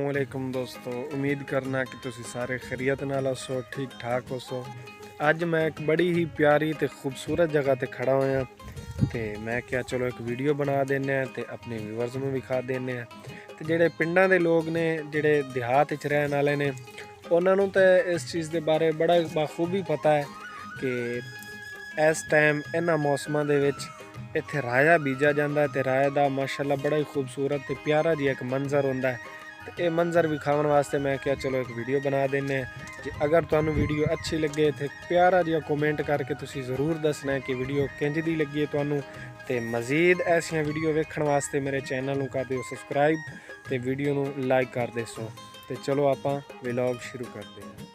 अस्सलामुअलैकुम दोस्तों, उम्मीद करना कि तुसी सारे खैरियत नाल हो, ठीक ठाक हो। अज मैं एक बड़ी ही प्यारी ते खूबसूरत जगह ते खड़ा होया ते मैं क्या चलो एक वीडियो बना देने ते अपने व्यूअर्स में विखा देने। ते जेड़े पिंडां दे लोग ने, जेड़े देहात च रहन वाले ने, उन्होंने तो इस चीज़ के बारे बड़ा बखूबी पता है कि इस टाइम इन्हां मौसमां दे विच इत्थे राया बीजा जाता है। तो राया का माशाअल्लाह बड़ा ही खूबसूरत ते प्यारा जी एक मंजर होंदा है। तो ये मंजर विखावन वास्ते मैं क्या चलो एक वीडियो बना देने। जे अगर तुहानू वीडियो अच्छी लगे तो प्यारा जिहा कमेंट करके तुसी ज़रूर दसना है कि वीडियो किंज दी लगी है तुहानू। ते मज़ीद ऐसियां वीडियो वेखण वास्ते मेरे चैनल नू कर दिओ सबसक्राइब ते वीडियो नू लाइक कर देसो। तो चलो आपां व्लॉग शुरू करते हैं।